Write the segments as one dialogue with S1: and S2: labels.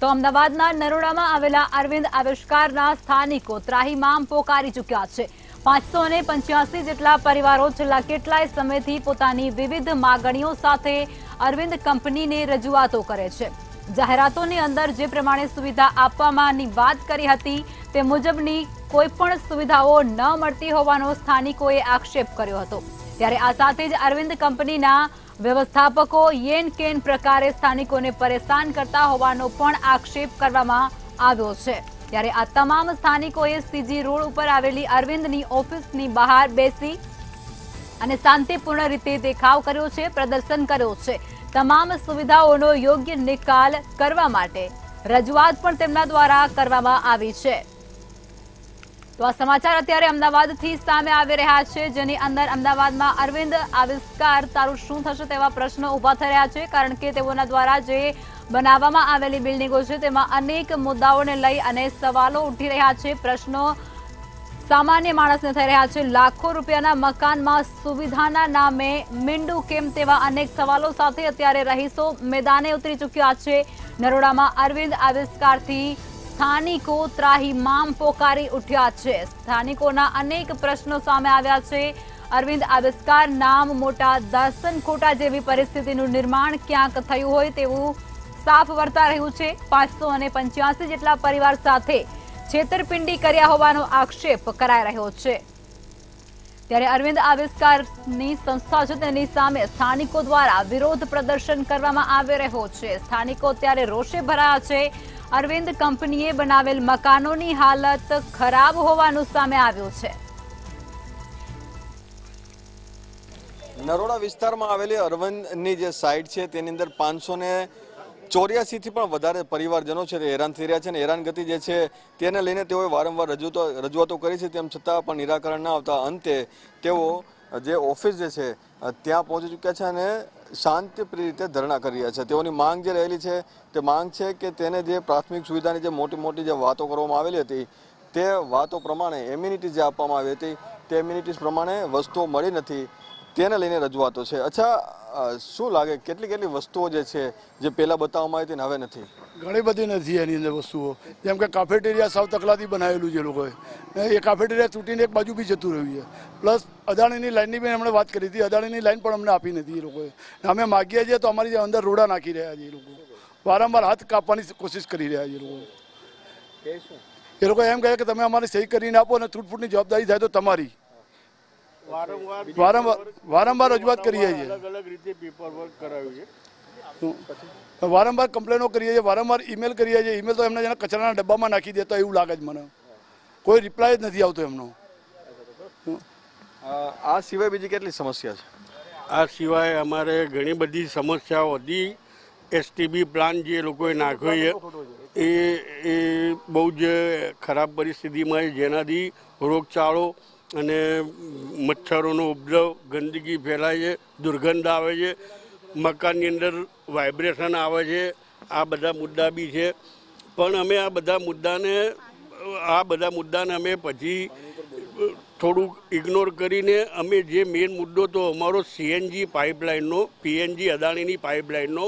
S1: તો અમદાવાદના નરોડામાં આવેલા અરવિંદ આવિષ્કારના સ્થાનિકો ત્રાહિમામ પોકારી ચૂક્યા છે। 585 જેટલા પરિવારો છેલ્લા કેટલાય સમયથી પોતાની વિવિધ માગણીઓ સાથે અરવિંદ કંપનીને રજૂઆતો કરે છે। જાહેરાતોની અંદર જે પ્રમાણે સુવિધા આપવાની વાત કરી હતી તે મુજબની કોઈ પણ સુવિધાઓ ન મળતી હોવાનો સ્થાનિકોએ આક્ષેપ કર્યો હતો। ત્યારે આ સાથે જ અરવિંદ કંપનીના व्यवस्थापको येन केन प्रकारे स्थानिकों ने परेशान करता होवानो पण आक्षेप करवामां आव्यो छे। त्यारे आ तमाम स्थानिकोए सीजी रोड पर आवेली अरविंदनी ऑफिसनी बहार बेसी अने शांतिपूर्ण रीते देखाव कर्यो छे, प्रदर्शन कर्यो छे। तमाम सुविधाओनो योग्य निकाल करवा माटे रजूआत पण तेमना द्वारा करवामां आवी छे। तो आ समाचार अत्यारे अमदावादथी सामे आवी रह्या छे, जेनी अंदर अमदावादमां अरविंद आविष्कार तारुं शुं थशे तेवा प्रश्नो उभा थई रह्या छे, कारण के तेओना द्वारा जे बनाववामां आवेली बिल्डिंगो छे तेमां अनेक मुद्दाओने लई अने सवालो उठी रह्या छे। प्रश्नो सामान्य माणसने थई रह्या छे। लाखों रूपियाना मकानमां सुविधाना नामे मींडू केम तेवा अनेक सवालो साथे अत्यारे रहीशो मैदाने उतरी चूक्या छे। नरोडामां अरविंद आविष्कारथी स्थानिको ત્રાહિમામ પોકારી ઉઠ્યા છે। સ્થાનિકોના અનેક પ્રશ્નો સામે આવ્યા છે। અરવિંદ આવિષ્કાર નામ મોટા દર્શન ખોટા જેવી પરિસ્થિતિનું નિર્માણ ક્યાંક થયું હોય તેવું સાફ વર્તા રહ્યું છે। 585 જેટલા પરિવાર સાથે છેતરપિંડી કર્યા હોવાનો આક્ષેપ કરાઈ રહ્યો છે। ત્યારે અરવિંદ આવિષ્કારની સંસ્થા છે તેની સામે સ્થાનિકો દ્વારા વિરોધ પ્રદર્શન કરવામાં આવી રહ્યો છે। સ્થાનિકો ત્યારે રોષે ભરાયા છે। अरविंद कंपनीए बनावेल मकानोनी हालत खराब होवानुं सामे आव्युं छे।
S2: नरोड़ा विस्तारमां आवेली अरविंदनी जे साइट छे तेनी अंदर 584 थी पण वधारे परिवारजनो छे हैरान थई रह्या छे। हैरानगति जे छे तेने लईने तेओए वारंवार रजूआतो करी छे, तेम छतां पण निराकरण न आवता अंते तेओ जे ऑफिस जे छे त्यां पहोंची चूक्या छे अने शांतिप्रिय रीते धरना कर रह्या छे। तेओनी मांग जे रहेली छे ते मांग छे के तेने जे प्राथमिक सुविधानी जे मोटी मोटी जे वातो करवामां आवेली हती ते वातो प्रमाणे एम्युनिटीज जे आपवामां आवी हती ते एम्युनिटीज प्रमाणे वस्तुओ मळी नथी, तेने लईने रजूआतो छे। अच्छा, शुं लागे केटली केटली वस्तुओ जे छे जे पहेला बताववामां आवी हती ने हवे नथी?
S3: घणी बधी नथी एनी अंदर वस्तुओ, जेम के काफेटेरिया साव तकलाथी बनावेलुं छे लोकोए, ए काफेटेरिया तूटीने एक बाजू बी जतुं रह्युं छे। प्लस अदाणीनी लाइननी बी हमणे वात करी हती, अदाणीनी लाइन पण अमने आपी नथी ए लोकोए। अमे मागीए छीए तो अमारी अंदर रोड़ा नाखी रह्या छे। ए लोको वारंवार हाथ कापवानी कोशिश करी रह्या छे। ए लोको एम कहे के तमे अमारी सही करीने आपो अने तूटफूटनी जवाबदारी थाय तो तमारी। वारंवार रजूआत करीए छीए, अलग-अलग रीते पेपर वर्क कराव्युं छे, वारंवार कंप्लेनो करीए छीए, वारंवार ईमेल करीए छीए। ईमेल तो एमने जेने कचराना डब्बामां नाखी देता एवुं लागे छे मने, कोई रिप्लाय ज नथी आवतो एमनो।
S2: आ सिवाय बीजी केटली समस्या छे?
S4: आ सिवाय अमारे घणी बधी समस्याओ हती। एसटीबी प्लान जे लोकोए नाख्यो छे ए बहु ज खराब परिस्थितिमां छे, जेनाथी रोगचाळो अने मच्छरोनो उपद्रव, गंदगी फैलाय छे, दुर्गंध आवे छे, मकाननी अंदर वाइब्रेशन आवे छे। आ बधा मुद्दा बी छे, पण अमे आ बधा मुद्दाने अमे पछी थोड़ुं इग्नोर करीने अमे जे मेन मुद्दो तो अमारो सीएनजी पाइपलाइननो, पीएनजी अदाणीनी पाइपलाइननो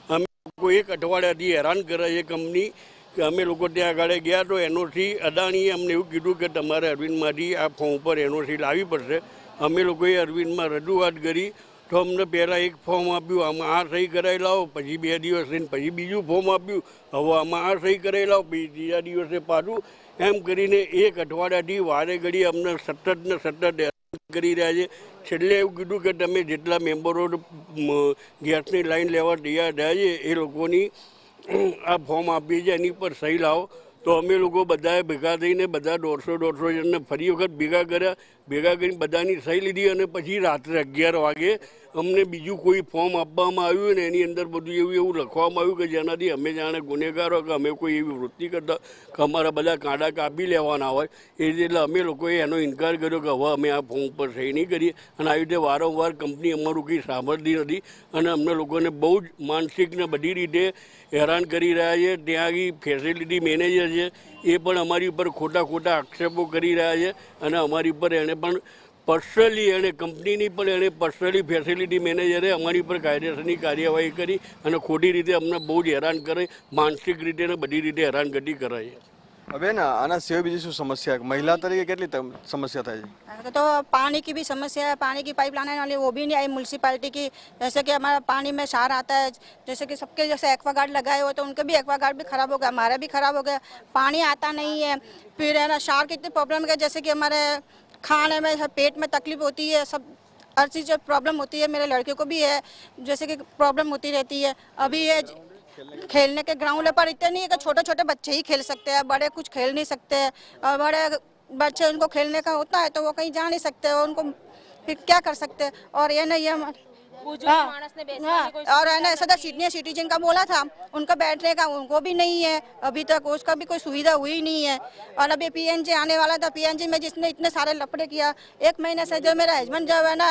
S4: अमे लोको एक अठवाडियाथी हैरान करे छे कंपनी के अमे लोको त्यां आगळे गया तो एनओसी अदाणीए अमने एवुं कीधुं के तमारे अरविंदमांथी आ फॉर्म पर एनओसी लावी पड़शे। अमे लोकोए अरविंदमां रजूआत करी तो अमने पहला एक फॉर्म आप्युं, आमां आ सही करावी लावो, पछी 2 दिवस रहीने पछी बीजुं फॉर्म आप्युं, हवे आमां आ सही करावी लावो, पछी त्रीजा दिवसे पाछुं, एम करीने एक अठवाडियाथी वारे घड़ी अमने सतत ने सतत हैरान करी रह्या छे। छेल्ले एवुं कीधुं के तमे जेटला मेम्बरो गैसनी लाइन लेवा तैयार थया छे ए लोकोनी आ फॉर्म आपीए छे एनी पर सही लावो। तो अमे लोको बधाए भेगा थईने बधा 150 जनने फरी वखत भेगा कर्या, भेगा करीने बधानी सही लीधी अने पछी रात्रे 11 वागे अमने बीजू कोई फॉर्म आपवामां आव्युं ने एनी अंदर बधुं एवुं लखवामां आव्युं के जेनाथी अमे जाणे गुनेगारो के अमे कोई एवी वृत्ति करता के अमारा बधा कांडा कापी लेवाना होय। એટલે અમે લોકોએ એનો ઇનકાર કર્યો કે હવે અમે આ ફોર્મ પર સહી નહીં કરીએ અને આવી રીતે વારંવાર કંપની અમારું કંઈ સાંભળતી નથી અને અમને લોકોને બહુ જ માનસિક ને બધી રીતે હેરાન કરી રહ્યા છે। ત્યાં આગળ ફેસિલિટી મેનેજર છે એ પણ અમારી ઉપર ખોટા આક્ષેપો કરી રહ્યા છે અને અમારી ઉપર એણે પણ પર્સનલી અને કંપનીની પણ એને પર્સનલી ફેસિલિટી મેનેજરે અમારી પર કાયદેસરની કાર્યવાહી કરી અને ખોટી રીતે અમને બહુ જ હેરાન કરે, માનસિક રીતે અને બધી રીતે હેરાનગતિ કરાય.
S2: હવે ना आना सिवाय बीजी શું समस्या है? महिला तरीके કેટલી समस्या થાય છે?
S5: तो पानी की भी समस्या है, पानी की पाइप लाने वाली वो भी नहीं आई म्यूनसिपालिटी की. जैसे कि हमारा पानी में क्षार आता है, जैसे कि सबके जैसे एक्वागार्ड लगाए हुए तो उनके भी एक्वागार्ड भी खराब हो गया, हमारा भी खराब हो गया. पानी आता नहीं है. फिर है ना क्षार की इतनी प्रॉब्लम है, जैसे कि हमारे खाने में पेट में तकलीफ होती है, सब हर चीज़ प्रॉब्लम होती है. मेरे लड़के को भी है, जैसे कि प्रॉब्लम होती रहती है. अभी ये खेलने के ग्राउंड पर इतने नहीं है कि छोटे छोटे बच्चे ही खेल सकते हैं, बड़े कुछ खेल नहीं सकते हैं. और बड़े बच्चे उनको खेलने का होता है तो वो कहीं जा नहीं सकते, उनको फिर क्या कर सकते हैं. और ये नहीं है और है ना ऐसा सीनियर सिटीजन का बोला था उनका बैठने का, उनको भी नहीं है अभी तक, उसका भी कोई सुविधा हुई नहीं है. और अभी पीएनजी आने वाला था, पीएनजी में जिसने इतने सारे लपड़े किया. एक महीने से जो मेरा हस्बैंड जब है ना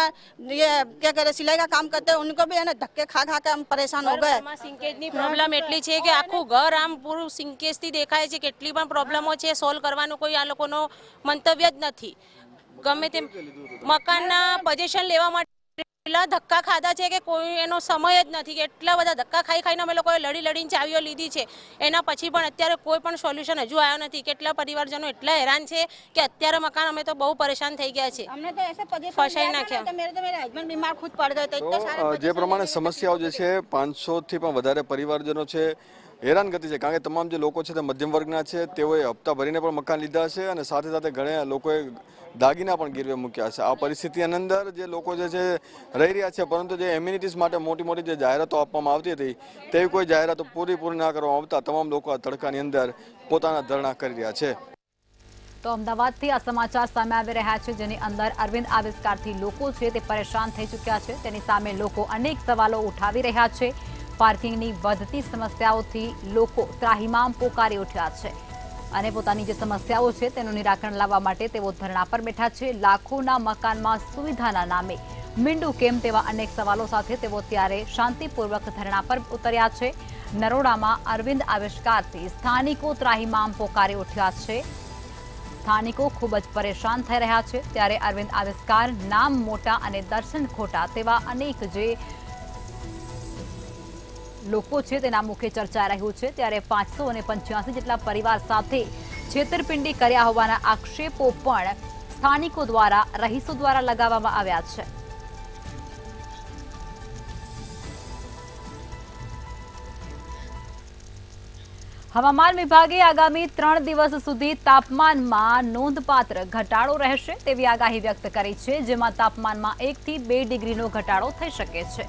S5: ये क्या करे सिलाई का काम करते हैं, उनको भी है ना धक्के खा खा के हम परेशान हो गए.
S6: સિંકેજની પ્રોબ્લેમ એટલી છે કે આખું ઘર આમ પૂરું સિંકેજથી દેખાય છે. કેટલી પણ પ્રોબ્લેમો છે, સોલ્વ કરવાનું કોઈ આ લોકોનો મંતવ્ય જ નથી. ગમે તેમ મકાનના પોઝિશન લેવા માટે એટલા ધક્કા ખાધા છે કે કોઈ એનો સમય જ નથી. કે એટલા બધા ધક્કા ખાઈ ખાઈને અમે લોકોએ લડી લડીને ચાવીઓ લીધી છે. એના પછી પણ અત્યારે કોઈ પણ સોલ્યુશન હજુ આવ્યો નથી. કેટલા પરિવારજનો એટલા હેરાન છે કે અત્યારે મકાન અમે તો બહુ પરેશાન થઈ ગયા છે,
S5: हमने तो ऐसे
S6: ફસાઈ નાખ્યા.
S5: मेरे हस्बैंड बीमार खुद पड़ गए थे. इतने सारे
S2: જે પ્રમાણે સમસ્યાઓ જે છે 500 થી પણ વધારે પરિવારજનો છે હેરાનગતિ છે, કારણ કે તમામ જે લોકો છે તે મધ્યમ વર્ગના છે, તેઓએ હપ્તા ભરીને પણ મકાન લીધા છે અને સાથે સાથે ઘણા લોકોએ દાગીના પણ ગીરવે મૂક્યા છે. આ પરિસ્થિતિની અંદર જે લોકો જે છે રહી રહ્યા છે, પરંતુ જે એમ્યુનિટીઝ માટે મોટી મોટી જે જાહેરાતો આપવામાં આવતી હતી તેવી કોઈ જાહેરાતો પૂરી ના કરવામાં આવતા તમામ લોકો આ તડકાની અંદર પોતાના ધરણા કરી રહ્યા છે.
S1: તો અમદાવાદથી આ સમાચાર સામે આવી રહ્યા છે, જેની અંદર અરવિંદ આવિષ્કારથી લોકો છે તે પરેશાન થઈ ચૂક્યા છે. તેની સામે લોકો અનેક સવાલો ઉઠાવી રહ્યા છે. પાર્કિંગની વધતી સમસ્યાઓથી લોકો ત્રાહિમામ પોકારી ઉઠ્યા છે અને પોતાની જે સમસ્યાઓ છે તેનું નિરાકરણ લાવવા માટે તેઓ ધરણા પર બેઠા છે. લાખોના મકાનમાં સુવિધાના નામે મીંડું કેમ તેવા અનેક સવાલો સાથે તેઓ ત્યારે શાંતિપૂર્વક ધરણા પર ઉતર્યા છે. નરોડામાં અરવિંદ આવિષ્કારથી સ્થાનિકો ત્રાહિમામ પોકારી ઉઠ્યા છે. સ્થાનિકો ખૂબ જ પરેશાન થઈ રહ્યા છે. ત્યારે અરવિંદ આવિષ્કાર નામ મોટા અને દર્શન ખોટા તેવા અનેક જે લોકો છે તેના મુખે ચર્ચા રહ્યું છે. ત્યારે 585 જેટલા પરિવાર સાથે છેતરપિંડી કર્યા હોવાના આક્ષેપો પણ સ્થાનિકો દ્વારા રહીશો દ્વારા લગાવવામાં આવ્યા છે. હવામાન વિભાગે આગામી 3 દિવસ સુધી તાપમાનમાં નોંધપાત્ર ઘટાડો રહેશે તેવી આગાહી વ્યક્ત કરી છે, જેમાં તાપમાનમાં 1 થી 2 ડિગ્રીનો ઘટાડો થઈ શકે છે.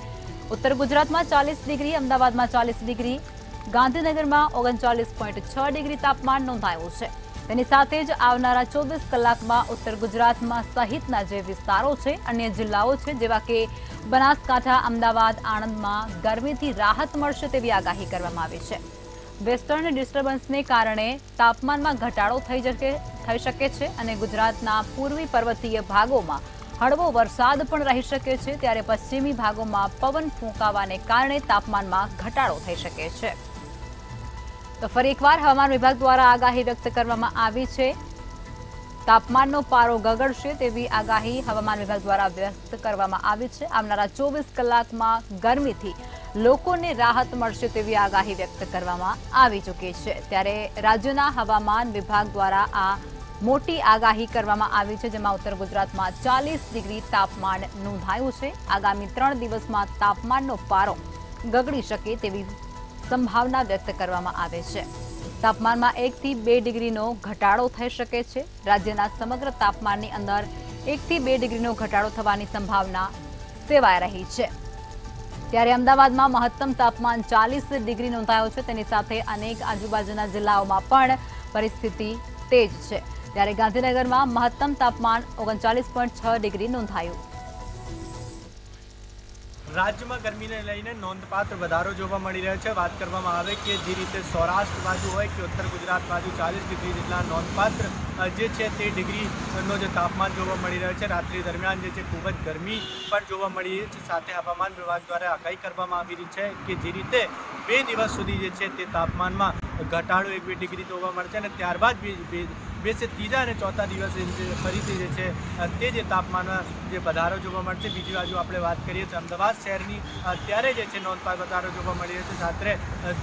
S1: ઉત્તર ગુજરાતમાં 40 ડિગ્રી, અમદાવાદમાં 40 ડિગ્રી, ગાંધીનગરમાં 39.6 ડિગ્રી તાપમાન નોંધાયું છે. તેની સાથે જ આવનારા 24 કલાકમાં ઉત્તર ગુજરાતમાં સહિતના જે વિસ્તારો છે, અન્ય જિલ્લાઓ છે જેવા કે બનાસકાંઠા, અમદાવાદ, આણંદમાં ગરમીથી રાહત મળશે તેવી આગાહી કરવામાં આવી છે. વેસ્ટર્ન ડિસ્ટર્બન્સને કારણે તાપમાનમાં ઘટાડો થઈ શકે છે અને ગુજરાતના પૂર્વી પર્વતીય ભાગોમાં હળવો વરસાદ પણ રહી શકે છે. ત્યારે પશ્ચિમી ભાગોમાં પવન ફૂંકાવાને કારણે તાપમાનમાં ઘટાડો થઈ શકે છે. તો ફરી એકવાર હવામાન વિભાગ દ્વારા આગાહી વ્યક્ત કરવામાં આવી છે. તાપમાનનો પારો ગગડશે તેવી આગાહી હવામાન વિભાગ દ્વારા વ્યક્ત કરવામાં આવી છે. આવનારા 24 કલાકમાં ગરમીથી લોકોને રાહત મળશે તેવી આગાહી વ્યક્ત કરવામાં આવી ચૂકી છે. ત્યારે રાજ્યના હવામાન વિભાગ દ્વારા આ મોટી આગાહી કરવામાં આવી છે, જેમાં ઉત્તર ગુજરાતમાં 40 ડિગ્રી તાપમાન નોંધાયું છે. આગામી 3 દિવસમાં તાપમાનનો પારો ગગડી શકે તેવી સંભાવના વ્યક્ત કરવામાં આવે છે. તાપમાનમાં 1 થી 2 ડિગ્રીનો ઘટાડો થઈ શકે છે. રાજ્યના સમગ્ર તાપમાનની અંદર 1 થી 2 ડિગ્રીનો ઘટાડો થવાની સંભાવના સેવાઈ રહી છે. ત્યારે અમદાવાદમાં મહત્તમ તાપમાન 40 ડિગ્રી નોંધાયો છે. તેની સાથે અનેક આજુબાજુના જિલ્લાઓમાં પણ પરિસ્થિતિ તેજ છે. ત્યારે ગાંધીનગરમાં મહત્તમ તાપમાન 39.6 ડિગ્રી નોંધાયું.
S7: રાજ્યમાં ગરમીને લઈને નોંધપાત્ર વધારો જોવા મળી રહ્યો છે. વાત કરવામાં આવે કે જે રીતે સૌરાષ્ટ્ર બાજુ હોય કે ઉત્તર ગુજરાત બાજુ 40 ડિગ્રી જેટલા નોંધપાત્ર જે છે તે ડિગ્રીનો જે તાપમાન જોવા મળી રહ્યો છે. રાત્રિ દરમિયાન જે છે ખૂબ જ ગરમી પણ જોવા મળી રહી છે. સાથે હવામાન વિભાગ દ્વારા આગાહી કરવામાં આવી રહી છે કે જે રીતે 2 દિવસ સુધી જે છે તે તાપમાનમાં ઘટાડો 1-2 ડિગ્રી જોવા મળશે અને ત્યારબાદ બે ત્રીજા અને ચોથા દિવસે ફરીથી જે છે તે જે તાપમાનમાં જે વધારો જોવા મળશે। બીજી બાજુ આપણે વાત કરીએ તો અમદાવાદ શહેરની ત્યારે જે છે નોંધપાત્ર વધારો જોવા મળી રહ્યો છે। સાથે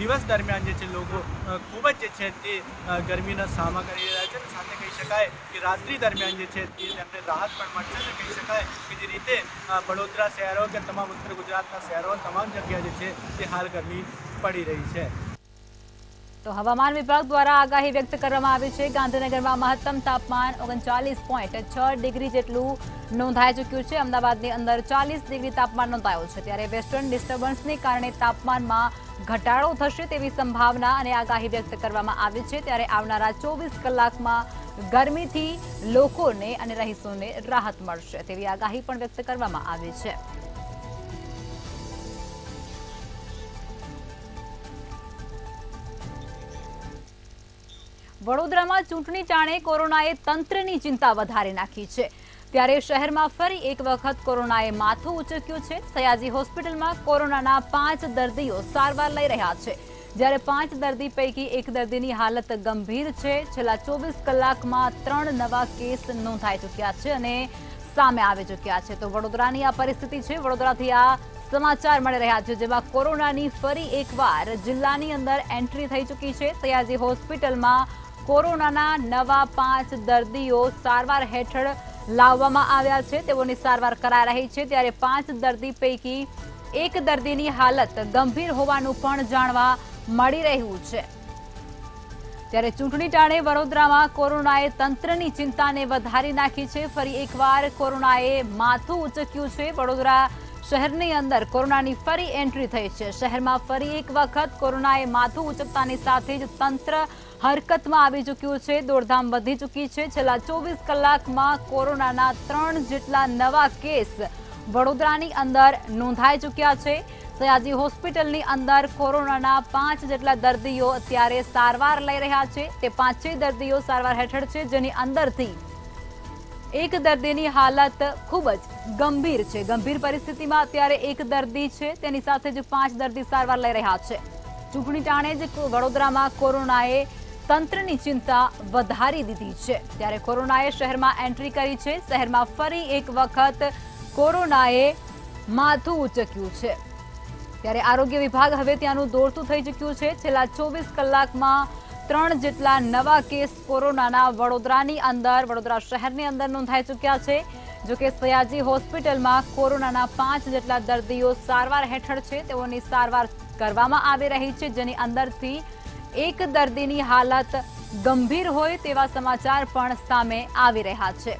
S7: દિવસ દરમિયાન જે છે લોકો ખૂબ જ જે છે તે ગરમીનો સામનો કરી રહ્યા છે। સાથે કહી શકાય કે રાત્રિ દરમિયાન જે છે તે તેમને રાહત પણ મળશે અને કહી શકાય કે જે રીતે વડોદરા શહેર હોય કે તમામ ઉત્તર ગુજરાતના શહેરો તમામ જગ્યા જે છે તે હાલ ગરમી પડી રહી છે।
S1: તો હવામાન વિભાગ દ્વારા આગાહી વ્યક્ત કરવામાં આવી છે। ગાંધીનગરમાં મહત્તમ તાપમાન 39.6 ડિગ્રી જેટલું નોંધાઈ ચૂક્યું છે। અમદાવાદની અંદર 40 ડિગ્રી તાપમાન નોંધાયું છે। ત્યારે વેસ્ટર્ન ડિસ્ટર્બન્સને કારણે તાપમાનમાં ઘટાડો થશે તેવી સંભાવના અને આગાહી વ્યક્ત કરવામાં આવી છે। ત્યારે આવનારા 24 કલાકમાં ગરમીથી લોકોને અને રહીશોને રાહત મળશે તેવી આગાહી પણ વ્યક્ત કરવામાં આવી છે। વડોદરામાં ચૂંટણી ટાણે કોરોનાએ તંત્રની ચિંતા વધારી નાખી છે। ત્યારે શહેરમાં ફરી એક વખત કોરોનાએ માથું ઉંચક્યું છે। સયાજી હોસ્પિટલમાં કોરોનાના 5 દર્દીઓ સારવાર લઈ રહ્યા છે, જ્યારે 5 દર્દી પૈકી એક દર્દીની હાલત ગંભીર છે। છેલ્લા 24 કલાકમાં 3 નવા કેસ નોંધાઈ ચૂક્યા છે અને સામે આવી ચૂક્યા છે। તો વડોદરાની આ પરિસ્થિતિ છે। વડોદરાથી આ સમાચાર મળી રહ્યા છે, જેમાં કોરોનાની ફરી એકવાર જિલ્લાની અંદર એન્ટ્રી થઈ ચૂકી છે। સયાજી હોસ્પિટલમાં કોરોનાના નવા 5 દર્દીઓ સારવાર હેઠળ લાવવામાં આવ્યા છે। તેઓની સારવાર કરાઈ રહી છે। ત્યારે 5 દર્દી પૈકી એક દર્દીની હાલત ગંભીર હોવાનું પણ જાણવા મળી રહ્યું છે। ત્યારે ચૂંટણી ટાણે વડોદરામાં કોરોનાએ તંત્રની ચિંતાને વધારી નાખી છે। ફરી એકવાર કોરોનાએ માથું ઉંચક્યું છે। વડોદરા શહેરની અંદર કોરોનાની ફરી એન્ટ્રી થઈ છે। શહેરમાં ફરી એક વખત કોરોનાએ માથું ઉંચકતાની સાથે જ તંત્ર હરકતમાં આવી ચૂક્યું છે। દોડધામ વધી ચૂકી છે। છેલ્લા 24 કલાકમાં કોરોનાના 3 જેટલા નવા કેસ વડોદરાની અંદર નોંધાઈ ચૂક્યા છે। સયાજી હોસ્પિટલની અંદર કોરોનાના 5 જેટલા દર્દીઓ અત્યારે સારવાર લઈ રહ્યા છે। તે 5 દર્દીઓ સારવાર હેઠળ છે, જેની અંદરથી એક દર્દીની હાલત ખૂબ જ ગંભીર છે। ગંભીર પરિસ્થિતિમાં અત્યારે એક દર્દી છે, તેની સાથે જ 5 દર્દી સારવાર લઈ રહ્યા છે। ચૂંટણી ટાણે જ વડોદરામાં કોરોનાએ તંત્રની ચિંતા વધારી દીધી છે। ત્યારે કોરોનાએ શહેરમાં એન્ટ્રી કરી છે। શહેરમાં ફરી એક વખત કોરોનાએ માથું ઉંચક્યું છે। ત્યારે આરોગ્ય વિભાગ હવે ત્યાંનું દોડતું થઈ ચૂક્યું છે। છેલ્લા 24 કલાકમાં 3 જેટલા નવા કેસ કોરોનાના વડોદરા શહેરની અંદર નોંધાઈ ચૂક્યા છે। જોકે સયાજી હોસ્પિટલમાં કોરોનાના 5 જેટલા દર્દીઓ સારવાર હેઠળ છે। તેઓની સારવાર કરવામાં આવી રહી છે, જેની અંદરથી એક દર્દીની હાલત ગંભીર હોય તેવા સમાચાર પણ સામે આવી રહ્યા છે।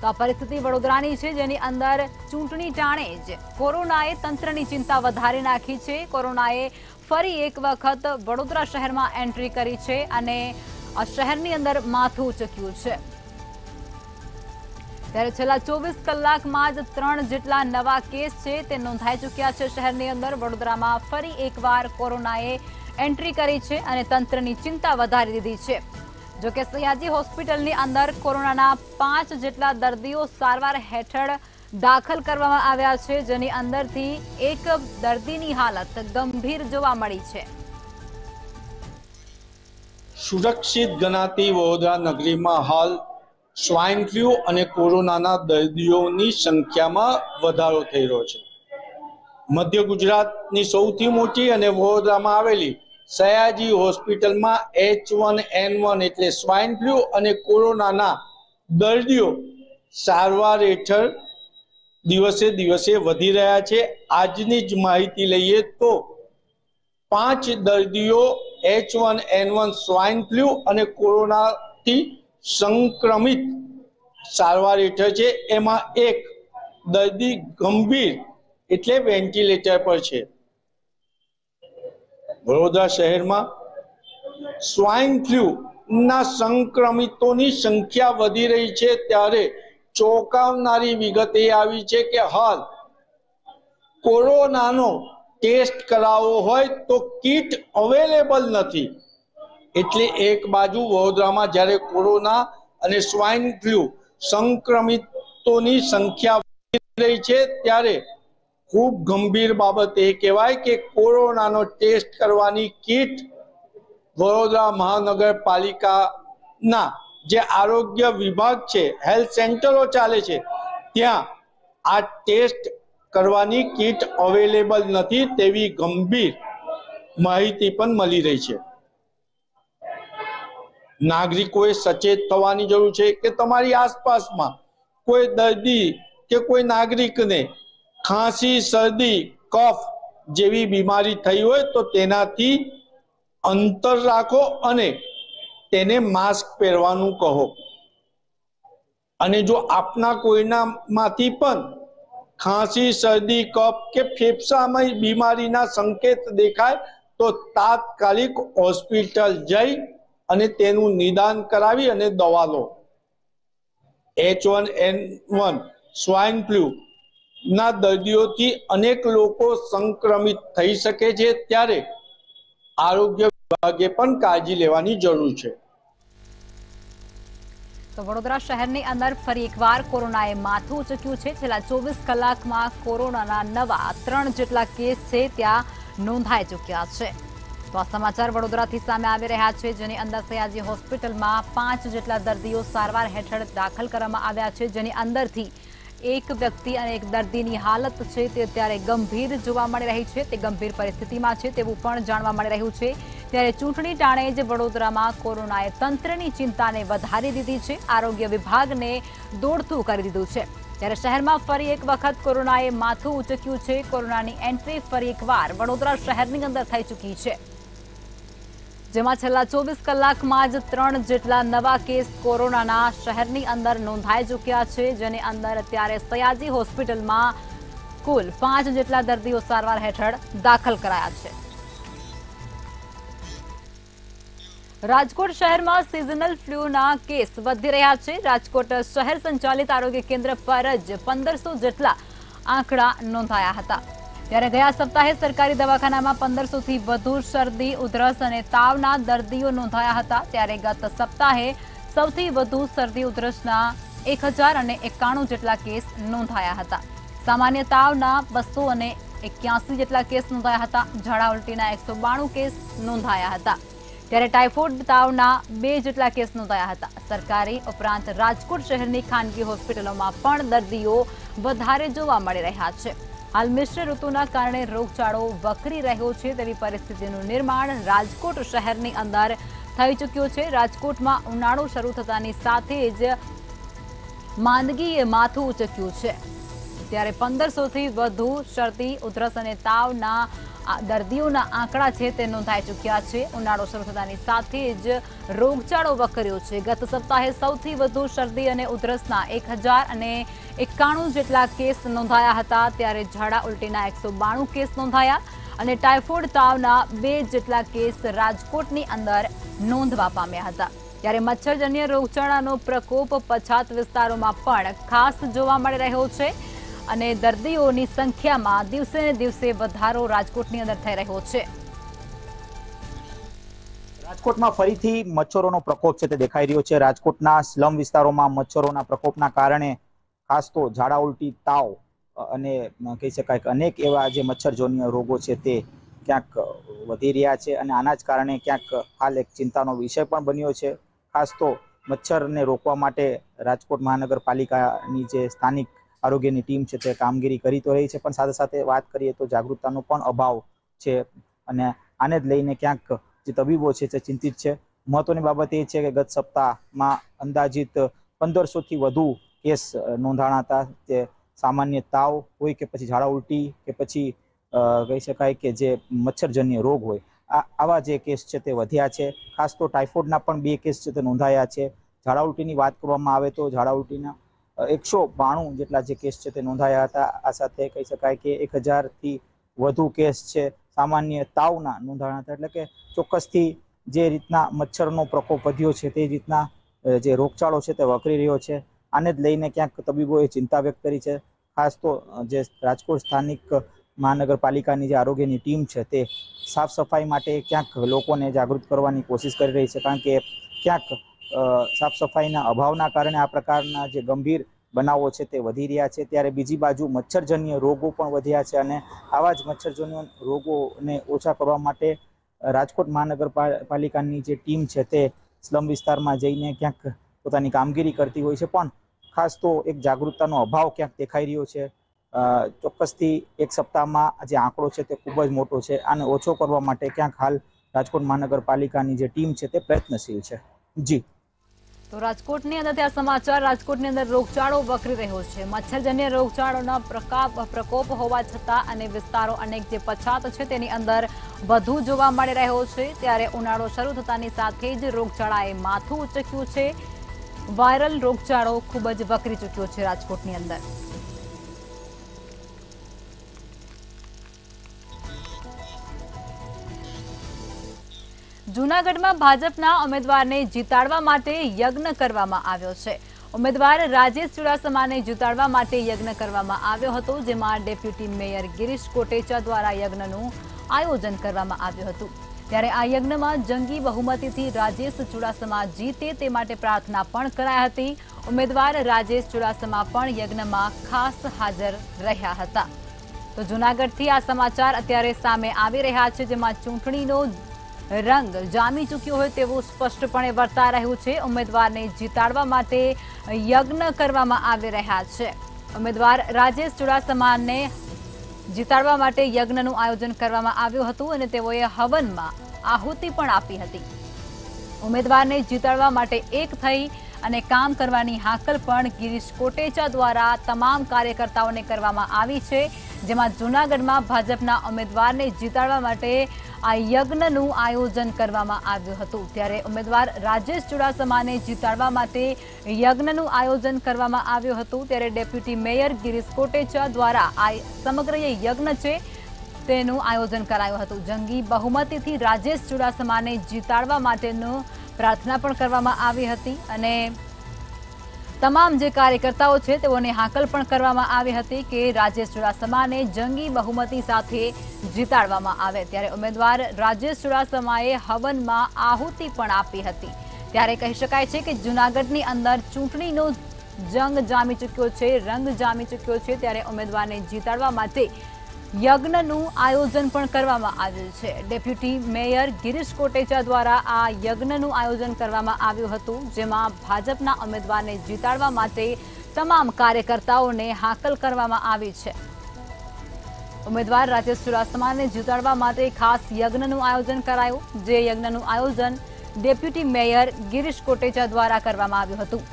S1: તો આ પરિસ્થિતિ વડોદરાની છે, જેની અંદર ચૂંટણી ટાણે જ કોરોનાએ તંત્રની ચિંતા વધારી નાખી છે। કોરોનાએ ફરી એક વખત વડોદરા શહેરમાં એન્ટ્રી કરી છે અને આ શહેરની અંદર માથું ઉંચક્યું છે। ત્યારે છેલ્લા 24 કલાકમાં જ 3 જેટલા નવા કેસ છે તે નોંધાઈ ચૂક્યા છે શહેરની અંદર। વડોદરામાં ફરી એકવાર કોરોનાએ એન્ટ્રી કરી છે અને તંત્રની ચિંતા વધારી દીધી છે। જોકે સયાજી હોસ્પિટલની અંદર કોરોનાના 5 જેટલા દર્દીઓ સારવાર હેઠળ દાખલ કરવામાં આવ્યા છે, જેની અંદરથી એક દર્દીની હાલત ગંભીર જોવા મળી છે।
S8: સુરક્ષિત ગણાતી વડોદરા નગરીમાં હાલ સ્વાઇન ફ્લૂ અને કોરોનાના દર્દીઓની સંખ્યામાં વધારો થઈ રહ્યો છે। મધ્ય ગુજરાતની સૌથી મોટી અને વડોદરામાં આવેલી સયાજી હોસ્પિટલમાં H1N1 એટલે સ્વાઇન ફ્લૂ અને કોરોનાના દર્દીઓ સારવાર હેઠળ દિવસે દિવસે વધી રહ્યા છે। આજની જ માહિતી લઈએ તો 5 દર્દીઓ H1N1 સ્વાઇન ફ્લૂ અને કોરોનાથી સંક્રમિત સારવાર હેઠળ છે। એમાં એક દર્દી ગંભીર એટલે વેન્ટિલેટર પર છે। વડોદરા શહેરમાં સ્વાઇન ફ્લૂ ના સંક્રમિતોની સંખ્યા વધી રહી છે, ત્યારે ચોંકાવનારી વિગત એ આવી છે કે હાલ કોરોનાનો ટેસ્ટ કરાવવો હોય તો કિટ અવેલેબલ નથી। એટલે એક બાજુ વડોદરામાં જ્યારે કોરોના અને સ્વાઇન ફ્લૂ સંક્રમિતોની સંખ્યા વધી રહી છે, ત્યારે ખૂબ ગંભીર બાબત એ કહેવાય કે કોરોનાનો ટેસ્ટ કરવાની કિટ વડોદરા મહાનગરપાલિકાના જે આરોગ્ય વિભાગ છે, હેલ્થ સેન્ટરો ચાલે છે, ત્યાં આ ટેસ્ટ કરવાની કીટ અવેલેબલ નથી તેવી ગંભીર માહિતી પણ મળી રહી છે। નાગરિકોએ સચેત થવાની જરૂર છે કે તમારી આસપાસમાં કોઈ દર્દી કે કોઈ નાગરિકને ખાંસી, શરદી, કફ જેવી બીમારી થઈ હોય તો તેનાથી અંતર રાખો અને તેને માસ્ક પહેરવાનું કહો। અને જો આપના કોઈનામાંથી પણ ખાંસી, શરદી, કફ કે ફેફસામાં બીમારીના સંકેત દેખાય તો તાત્કાલિક હોસ્પિટલ જઈ અને તેનું નિદાન કરાવી અને દવા લો। H1N1 સ્વાઇન ફ્લૂ ના દર્દીઓથી અનેક લોકો સંક્રમિત થઈ શકે છે, ત્યારે આરોગ્ય વિભાગે પણ કાળજી લેવાની જરૂર છે।
S1: તો વડોદરા શહેરની અંદર ફરી એકવાર કોરોનાએ માથું ઉચક્યું છે। છેલ્લા 24 કલાકમાં કોરોનાના નવા 3 જેટલા કેસ છે ત્યાં નોંધાઈ ચૂક્યા છે। તો આ સમાચાર વડોદરાથી સામે આવી રહ્યા છે, જેની અંદર સયાજી હોસ્પિટલમાં 5 જેટલા દર્દીઓ સારવાર હેઠળ દાખલ કરવામાં આવ્યા છે, જેની અંદરથી એક વ્યક્તિ અને એક દર્દીની હાલત છે તે અત્યારે ગંભીર જોવા મળી રહી છે, તે ગંભીર પરિસ્થિતિમાં છે તેવું પણ જાણવા મળી રહ્યું છે। ત્યારે ચૂંટણી ટાણે જ વડોદરામાં કોરોનાએ તંત્રની ચિંતાને વધારી દીધી છે, આરોગ્ય વિભાગને દોડતું કરી દીધું છે। ત્યારે શહેરમાં ફરી એક વખત કોરોનાએ માથું ઉચક્યું છે। કોરોનાની એન્ટ્રી ફરી એકવાર વડોદરા શહેરની અંદર થઈ ચૂકી છે, જેમાં છેલ્લા 24 કલાકમાં જ 3 જેટલા નવા કેસ કોરોનાના શહેરની અંદર નોંધાઈ ચૂક્યા છે, જેની અંદર અત્યારે સયાજી હોસ્પિટલમાં કુલ 5 જેટલા દર્દીઓ સારવાર હેઠળ દાખલ કરાયા છે। રાજકોટ શહેરમાં સિઝનલ ફ્લૂના કેસ વધી રહ્યા છે। રાજકોટ શહેર સંચાલિત આરોગ્ય કેન્દ્ર પર જ 1500 જેટલા આંકડા નોંધાયા હતા। ત્યારે ગયા સપ્તાહે સરકારી દવાખાનામાં 1500થી વધુ શરદી, ઉધરસ અને તાવના દર્દીઓ નોંધાયા હતા। ત્યારે ગત સપ્તાહે સૌથી વધુ શરદી ઉધરસના 1091 જેટલા કેસ નોંધાયા હતા। સામાન્ય તાવના 281 જેટલા કેસ નોંધાયા હતા। ઝાડા ઉલટીના 192 કેસ નોંધાયા હતા। ત્યારે ટાઇફોઇડ તાવના 2 જેટલા કેસ નોંધાયા હતા। સરકારી ઉપરાંત રાજકોટ શહેરની ખાનગી હોસ્પિટલોમાં પણ દર્દીઓ વધારે જોવા મળી રહ્યા છે। હાલ મિશ્ર ઋતુના કારણે રોગચાળો વકરી રહ્યો છે તેવી પરિસ્થિતિનું નિર્માણ રાજકોટ શહેરની અંદર થઈ ચૂક્યું છે। રાજકોટમાં ઉનાળો શરૂ થતાની સાથે જ માંદગીએ માથું ઉચક્યું છે। ત્યારે 1500થી વધુ શરદી, ઉધરસ અને તાવના દર્દીઓના આંકડા છે તે નોંધાઈ ચૂક્યા છે। ઉનાળો શરૂ થતાની સાથે જ રોગચાળો વકર્યો છે। ગત સપ્તાહે સૌથી વધુ શરદી અને ઉધરસના 1091 જેટલા કેસ નોંધાયા હતા। ત્યારે ઝાડા ઉલટીના 192 કેસ નોંધાયા અને ટાઇફોઇડ તાવના 2 જેટલા કેસ રાજકોટની અંદર નોંધવા પામ્યા હતા। ત્યારે મચ્છરજન્ય રોગચાળાનો પ્રકોપ પછાત વિસ્તારોમાં પણ ખાસ જોવા મળી રહ્યો છે અને દર્દીઓની સંખ્યામાં દિવસે ને દિવસે વધારો રાજકોટની અંદર થઈ રહ્યો છે।
S9: રાજકોટમાં ફરીથી મચ્છરોનો પ્રકોપ છે તે દેખાઈ રહ્યો છે। રાજકોટના સ્લમ વિસ્તારોમાં મચ્છરોના પ્રકોપના કારણે ખાસ તો ઝાડા ઉલટી, તાવ અને કહી શકાય કે અનેક એવા જે મચ્છરજન્ય રોગો છે તે ક્યાંક વધી રહ્યા છે અને આના જ કારણે ક્યાંક હાલ એક ચિંતાનો વિષય પણ બન્યો છે। ખાસ તો મચ્છરને રોકવા માટે રાજકોટ મહાનગરપાલિકાની જે સ્થાનિક આરોગ્યની ટીમ છે તે કામગીરી કરી તો રહી છે, પણ સાથે સાથે વાત કરીએ તો જાગૃતતાનો પણ અભાવ છે અને આને જ લઈને ક્યાંક જે તબીબો છે તે ચિંતિત છે। મહત્વની બાબત એ છે કે ગત સપ્તાહમાં અંદાજિત 1500થી વધુ કેસ નોંધાણા હતા। તે સામાન્ય તાવ હોય કે પછી ઝાડા ઉલટી કે પછી કહી શકાય કે જે મચ્છરજન્ય રોગ હોય, આવા જે કેસ છે તે વધ્યા છે। ખાસ તો ટાઇફોઇડના પણ 2 કેસ છે તે નોંધાયા છે। ઝાડા ઉલટીની વાત કરવામાં આવે તો ઝાડા ઉલટીના 192 જેટલા જે કેસ છે તે નોંધાયા હતા। આ સાથે કહી શકાય કે 1000થી વધુ કેસ છે સામાન્ય તાવના નોંધાયા હતા। એટલે કે ચોક્કસથી જે રીતના મચ્છરનો પ્રકોપ વધ્યો છે તે રીતના જે રોગચાળો છે તે વકરી રહ્યો છે। આને જ લઈને ક્યાંક તબીબોએ ચિંતા વ્યક્ત કરી છે। ખાસ તો જે રાજકોટ સ્થાનિક મહાનગરપાલિકાની જે આરોગ્યની ટીમ છે તે સાફ સફાઈ માટે ક્યાંક લોકોને જાગૃત કરવાની કોશિશ કરી રહી છે, કારણ કે ક્યાંક સાફ સફાઈના અભાવના કારણે આ પ્રકારના જે ગંભીર બનાવો છે તે વધી રહ્યા છે। ત્યારે બીજી બાજુ મચ્છરજન્ય રોગો પણ વધ્યા છે અને આવા જ મચ્છરજન્ય રોગોને ઓછા કરવા માટે રાજકોટ મહાનગરપાલિકાની જે ટીમ છે તે સ્લમ વિસ્તારમાં જઈને ક્યાંક પોતાની કામગીરી કરતી હોય છે, પણ ખાસ તો એક જાગૃતતાનો અભાવ ક્યાંક દેખાઈ રહ્યો છે। ચોક્કસથી એક સપ્તાહમાં જે આંકડો છે તે ખૂબ જ મોટો છે, આને ઓછો કરવા માટે ક્યાંક હાલ રાજકોટ મહાનગરપાલિકાની જે ટીમ છે તે પ્રયત્નશીલ છે। જી
S1: તો રાજકોટની અંદર ત્યાં સમાચાર, રાજકોટની અંદર રોગચાળો વકરી રહ્યો છે। મચ્છરજન્ય રોગચાળોના પ્રકોપ હોવા છતાં અને વિસ્તારો અનેક જે પછાત છે તેની અંદર વધુ જોવા મળી રહ્યો છે, ત્યારે ઉનાળો શરૂ થતાની સાથે જ રોગચાળાએ માથું ઉચક્યું છે। વાયરલ રોગચાળો ખૂબ જ વકરી ચૂક્યો છે રાજકોટની અંદર। જૂનાગઢમાં ભાજપના ઉમેદવારને જીતાડવા માટે યજ્ઞ કરવામાં આવ્યો છે। ઉમેદવાર રાજેશ ચુડાસમાને જીતાડવા માટે યજ્ઞ કરવામાં આવ્યો હતો, જેમાં ડેપ્યુટી મેયર ગિરીશ કોટેચા દ્વારા યજ્ઞનું આયોજન કરવામાં આવ્યું હતું। ત્યારે આ યજ્ઞમાં જંગી બહુમતીથી રાજેશ ચુડાસમા જીતે તે માટે પ્રાર્થના પણ કરાઈ હતી। ઉમેદવાર રાજેશ ચુડાસમા પણ યજ્ઞમાં ખાસ હાજર રહ્યા હતા। તો જૂનાગઢથી આ સમાચાર અત્યારે સામે આવી રહ્યા છે, જેમાં ચૂંટણીનો રંગ જામી ચૂક્યો હોય તેવું સ્પષ્ટપણે વર્તા રહ્યું છે। ઉમેદવારને જીતાડવા માટે યજ્ઞ કરવામાં આવી રહ્યા છે। ઉમેદવાર રાજેશ ચુડાસમાને જીતાડવા માટે યજ્ઞનું આયોજન કરવામાં આવ્યું હતું અને તેઓએ હવનમાં આહુતિ પણ આપી હતી। ઉમેદવારને જીતાડવા માટે એક થઈ અને કામ કરવાની હાકલ પણ ગિરીશ કોટેચા દ્વારા તમામ કાર્યકર્તાઓને કરવામાં આવી છે, જેમાં જૂનાગઢમાં ભાજપના ઉમેદવારને જીતાડવા માટે આ યજ્ઞનું આયોજન કરવામાં આવ્યું હતું। ત્યારે ઉમેદવાર રાજેશ ચુડાસમાને જીતાડવા માટે યજ્ઞનું આયોજન કરવામાં આવ્યું હતું। ત્યારે ડેપ્યુટી મેયર ગિરીશ કોટેચા દ્વારા આ સમગ્ર યજ્ઞ છે તેનું આયોજન કરાયું હતું। જંગી બહુમતીથી રાજેશ ચુડાસમાને જીતાડવા માટેનું પ્રાર્થના પણ કરવામાં આવી હતી અને તમામ જે કાર્યકર્તાઓ છે તેઓને હાકલ પણ કરવામાં આવી હતી કે રાજેશ ચુડાસમાને જંગી બહુમતી સાથે જીતાડવામાં આવે। ત્યારે ઉમેદવાર રાજેશ ચુડાસમાએ હવનમાં આહુતિ પણ આપી હતી। ત્યારે કહી શકાય છે કે જૂનાગઢની અંદર ચૂંટણીનો જંગ જામી ચૂક્યો છે, રંગ જામી ચૂક્યો છે। ત્યારે ઉમેદવારને જીતાડવા માટે યજ્ઞનું આયોજન પણ કરવામાં આવ્યું છે। ડેપ્યુટી મેયર ગિરીશ કોટેચા દ્વારા આ યજ્ઞનું આયોજન કરવામાં આવ્યું હતું, જેમાં ભાજપના ઉમેદવારને જીતાડવા માટે તમામ કાર્યકર્તાઓને હાકલ કરવામાં આવી છે। ઉમેદવાર રાજેશ ચુડાસમાને જીતાડવા માટે ખાસ યજ્ઞનું આયોજન કરાયું, જે યજ્ઞનું આયોજન ડેપ્યુટી મેયર ગિરીશ કોટેચા દ્વારા કરવામાં આવ્યું હતું।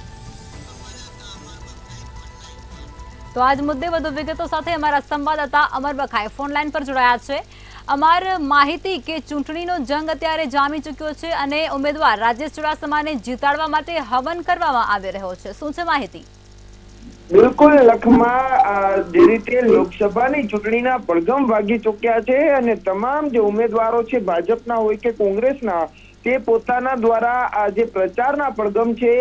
S1: તો આજ મુદ્દે વધુ વિગતો સાથે અમારા સંવાદદાતા અમર બખાઈ ફોનલાઈન પર જોડાયા છે। અમર, માહિતી કે ચૂંટણીનો જંગ અત્યારે જામી ચૂક્યો છે અને ઉમેદવાર રાજેશ ચુડાસમાને જીતાડવા માટે હવન કરવામાં આવી રહ્યો છે, શું છે માહિતી?
S10: બિલકુલ લખમાં જે રીતે લોકસભાની ચૂંટણીના પડઘમ વાગી ચૂક્યા છે અને તમામ જે ઉમેદવારો છે ભાજપના હોય કે કોંગ્રેસના તે પોતાના દ્વારા જે પ્રચારના પડઘમ છે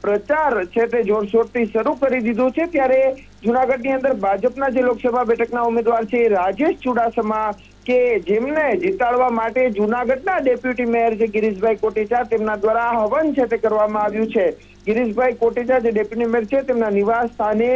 S10: પ્રચાર છે તે જોરશોરથી શરૂ કરી દીધો છે। ત્યારે જૂનાગઢની અંદર ભાજપના જે લોકસભા બેઠકના ઉમેદવાર છે રાજેશ ચુડાસમા કે જેમને જીતાડવા માટે જૂનાગઢના ડેપ્યુટી મેયર છે ગિરીશભાઈ કોટેચા તેમના દ્વારા હવન છે તે કરવામાં આવ્યું છે। ગિરીશભાઈ કોટેચા જે ડેપ્યુટી મેયર છે તેમના નિવાસ સ્થાને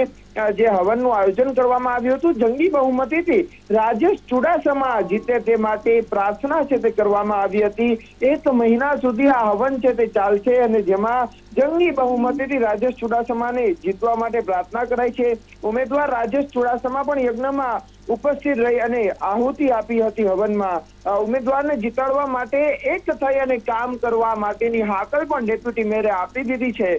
S10: જે હવનનું આયોજન કરવામાં આવ્યું હતું। જંગી બહુમતીથી રાજેશ ચુડાસમા જીતે તે માટે પ્રાર્થના છે તે કરવામાં આવી હતી। 1 મહિના સુધી આ હવન છે તે ચાલશે અને જેમાં જંગી બહુમતીથી રાજેશ ચુડાસમાને જીતવા માટે પ્રાર્થના કરાઈ છે। ઉમેદવાર રાજેશ ચુડાસમા પણ યજ્ઞમાં ઉપસ્થિત રહી અને આહુતિ આપી હતી હવનમાં। ઉમેદવારને જીતાડવા માટે એક થઈ અને કામ કરવા માટેની હાકલ પણ ડેપ્યુટી મેયરે આપી દીધી છે।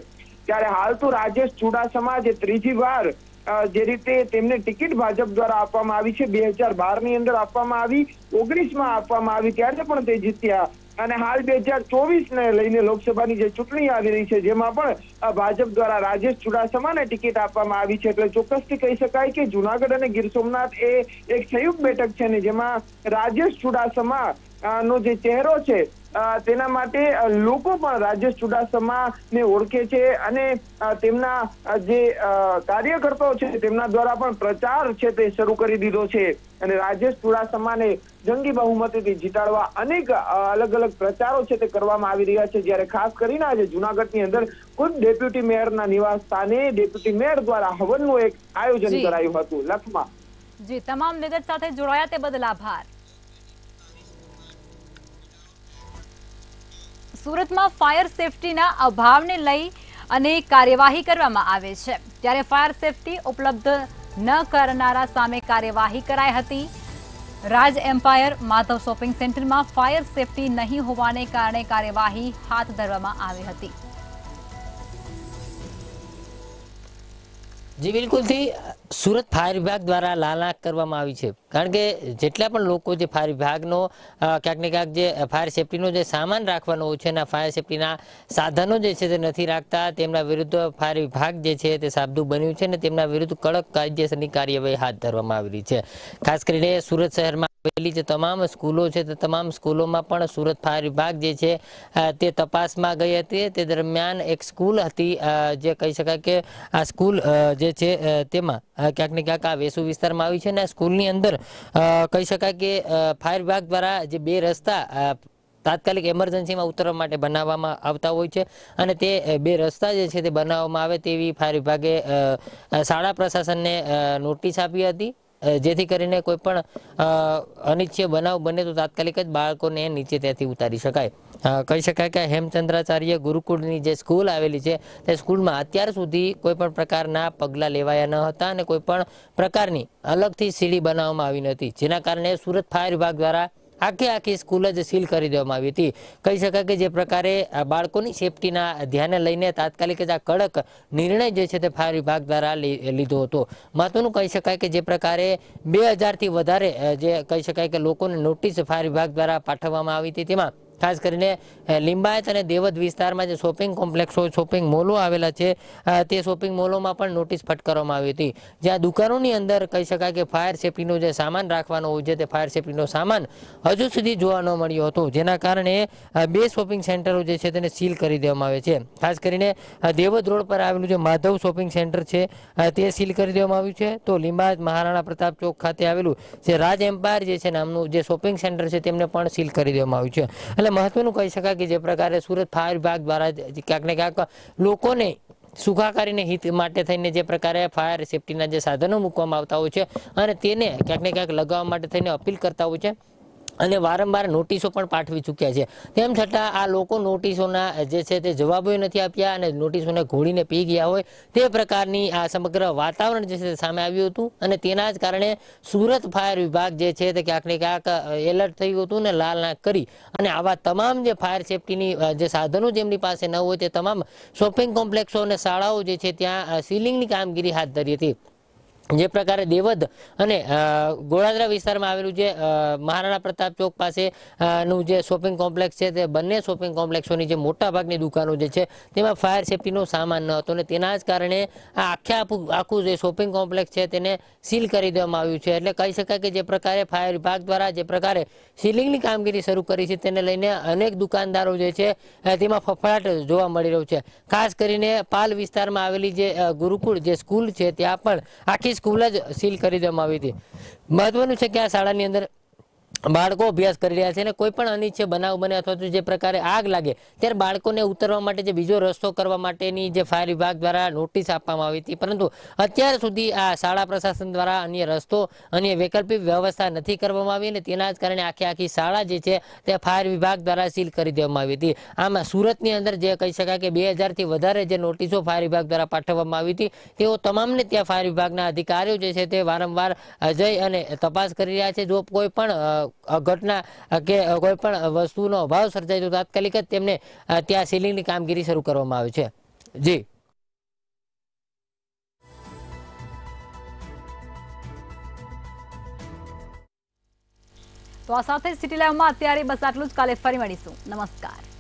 S10: ત્યારે હાલ તો રાજેશ ચુડાસમા જે ત્રીજી વાર જે રીતે તેમને ટિકિટ ભાજપ દ્વારા આપવામાં આવી છે, 2012ની અંદર આપવામાં આવી, 19માં આપવામાં આવી ત્યારે પણ તે જીત્યા અને હાલ 2024ને લઈને લોકસભાની જે ચૂંટણી આવી રહી છે જેમાં પણ ભાજપ દ્વારા રાજેશ ચુડાસમાને ટિકિટ આપવામાં આવી છે। એટલે ચોક્કસથી કહી શકાય કે જૂનાગઢ અને ગીર સોમનાથ એ એક સંયુક્ત બેઠક છે ને જેમાં રાજેશ ચુડાસમા નો જે ચહેરો છે તેના માટે લોકો પણ રાજેશ ચુડાસમાને ઓળખે છે અને તેમના જે કાર્યકર્તાઓ છે તેમના દ્વારા પણ પ્રચાર છે તે શરૂ કરી દીધો છે અને રાજેશ ચુડાસમાને જંગી બહુમતીથી જીતાડવા અનેક અલગ અલગ પ્રચારો છે તે કરવામાં આવી રહ્યા છે। જ્યારે ખાસ કરીને આજે જૂનાગઢની અંદર ખુદ ડેપ્યુટી મેયરના નિવાસ સ્થાને ડેપ્યુટી મેયર દ્વારા હવનનું એક આયોજન કરાયું હતું। લખમાં
S1: જી, તમામ વિગત સાથે જોડાયા તે બદલ આભાર। સુરતમાં ફાયર સેફટીના અભાવને લઈ અને કાર્યવાહી કરવામાં આવે છે, ત્યારે ફાયર સેફટી ઉપલબ્ધ ન કરનારા સામે કાર્યવાહી કરાઈ હતી। રાજ એમ્પાયર માધવ શોપિંગ સેન્ટરમાં ફાયર સેફટી નહીં હોવાને કારણે કાર્યવાહી હાથ ધરવામાં આવી હતી।
S11: जी बिल्कुल थी सूरत फायर विभाग द्वारा लालाक करवामां आवी छे, कारण के जेटला पण लोको जे फायर विभागनो क्यांक ने क्यांक जे फायर सेफ्टीनो जे सामान राखवानो होय छे ने फायर सेफ्टीना साधनो जे छे ते नथी राखता, तेमना विरुद्ध फायर विभाग जे छे ते साबदू बन्युं छे ने तेमना विरुद्ध कड़क कायदेसरनी कार्यवाही हाथ धरवामां आवी रही छे। खास करीने सूरत शहेरमां आवेली जे तमाम स्कूलो छे ते तमाम स्कूलोमां पण सूरत फायर विभाग जे छे ते तपासमां गई हती। ते दरमियान एक स्कूल हती जे कही शकाय के आ स्कूल जे छे तेमां क्यांक ने क्यांक आ वेसु विस्तारमां आवी छे ने स्कूलनी अंदर कही शकाय के फायर विभाग द्वारा जे बे रस्ता तात्कालिक एमरजन्सी में उतरवा माटे बनाववामां आवता होय छे अने ते बे रस्ता जे छे ते बनाववामां आवे तेवी फायर विभागे शाळा प्रशासनने नोटिस आपी हती, जेथी करीने कोईपण अनिच्छनीय बनाव बने तो तात्कालिक ज बाळकोने नीचे त्याथी उतारी शकाय। कही शकाय के हेमचंद्राचार्य गुरुकुळनी जे स्कूल आवेली छे ते स्कूलमां अत्यार सुधी कोईपण प्रकारना पगला लेवाया न हता अने कोईपण प्रकारनी अलगथी सीडी बनाववामां आवी नथी, जेना कारणे सूरत फायर विभाग द्वारा आखी आखी स्कूल ज सील कर देवामां आवी हती। कही शकाय के जे प्रकारे बाळकोनी सेफ्टीना ध्याने लईने तात्कालिक ज आ कड़क निर्णय जे छे ते फायर विभाग द्वारा लीधो हतो। महत्वनुं कही शकाय के जे प्रकारे 2000 थी वधारे जे कही शकाय के लोकोने नोटिस फायर विभाग द्वारा पाठववामां आवी हती, तेमां खास करीने लिंबायत अने देवद विस्तारमां जे शॉपिंग कॉम्प्लेक्सो शॉपिंग मॉलो आवेला छे ते शॉपिंग मॉलोमां पण नोटिस फटकारवामां आवी हती, ज्यां दुकानोनी अंदर कही शकाय के फायर सेफ्टीनो जे सामान राखवानो होय छे ते फायर सेफ्टीनो सामान हजू सुधी जोवा न मळ्यो हतो, जेना कारणे बे शॉपिंग सेंटरो जे छे तेने सील करी देवामां आवे छे। खास करीने देवद रोड पर आवेલું जे माधव शॉपिंग सेंटर छे ते सील करी देवामां આવ્યું છે, तो लिंबायत महाराणा प्रताप चौक खाते आवेલું जे राज एम्पायर जे छे नामનું जे शॉपिंग सेंटर छे तेमने पण सील करी देवामां આવ્યું છે। એટલે महत्वनुं कही शकाय कि जे प्रकारे सूरत फायर विभाग द्वारा क्यांक ने क्यांक लोकोने सुखाकारीने हित माटे थईने जे प्रकारे फायर सेफ्टीना जे साधनो मूकवामां आवता होय छे अने तेने क्यांक ने क्यांक लगाववा माटे थईने अपील करता होय छे અને વારંવાર નોટિસો પણ પાઠવી ચૂક્યા છે, તેમ છતાં આ લોકો નોટિસોના જે છે તે જવાબો નથી આપ્યા અને નોટિસોને ઘોડીને પી ગયા હોય તે પ્રકારની આ સમગ્ર વાતાવરણ જે છે તે સામે આવ્યું હતું અને તેના જ કારણે સુરત ફાયર વિભાગ જે છે તે ક્યાંક ને ક્યાંક એલર્ટ થયું હતું ને લાલ નાક કરી અને આવા તમામ જે ફાયર સેફટીની જે સાધનો જેમની પાસે ન હોય તે તમામ શોપિંગ કોમ્પ્લેક્સો અને શાળાઓ જે છે ત્યાં સીલિંગની કામગીરી હાથ ધરી હતી। જે પ્રકારે દેવદ અને ગોળાદરા વિસ્તારમાં આવેલું જે મહારાણા પ્રતાપ ચોક પાસે નું જે શોપિંગ કોમ્પ્લેક્સ છે તે બંને શોપિંગ કોમ્પ્લેક્સોની જે મોટા ભાગની દુકાનો જે છે તેમાં ફાયર સેફટીનો સામાન ન હતો અને તેના જ કારણે આ આખું જે શોપિંગ કોમ્પ્લેક્સ છે તેને સીલ કરી દેવામાં આવ્યું છે। એટલે કહી શકાય કે જે પ્રકારે ફાયર વિભાગ દ્વારા જે પ્રકારે સીલિંગની કામગીરી શરૂ કરી છે તેને લઈને અનેક દુકાનદારો જે છે તેમાં ફફડાટ જોવા મળી રહ્યો છે। ખાસ કરીને પાલ વિસ્તારમાં આવેલી જે ગુરુકુળ જે સ્કૂલ છે ત્યાં પણ આખી स्कूल ज सील कर देवामां आवी हती। महत्वनुं छे के आ शाळानी अंदर बाळको अभ्यास करी रह्या छे ने कोईपण अनिच्छनीय बनाव बने अथवा तो जे प्रकारे आग लागे त्यारे बाळकोने उतरवा माटे जे बीजो रस्तो करवा माटेनी जे फायर विभाग द्वारा नोटिस आपवामां आवी हती, परंतु अत्यार सुधी आ शाळा प्रशासन द्वारा अन्य रस्तो अन्य वैकल्पिक व्यवस्था नथी करवामां आवी अने तेना ज कारणे आखी शाळा जे छे ते फायर विभाग द्वारा सील करी देवामां आवी हती। आम सूरतनी अंदर जे कही शकाय के 2000 थी वधारे जे नोटिसो फायर विभाग द्वारा पाठववामां आवी हती तेओ तमामने त्यां फायर विभागना अधिकारीओ जे छे ते वारंवार जई अने तपास करी रह्या छे। जो कोईपण घटना के कोईपण वस्तुनो अभाव सर्जाय तो तात्कालिक ज तेमने त्यां सीलिंगनी कामगीरी शरू करवामां आवे छे। जी
S1: तो आ साथे सिटी लाइव में अत्यारे बस आटલું જ, काले फरी મળીશું। नमस्कार।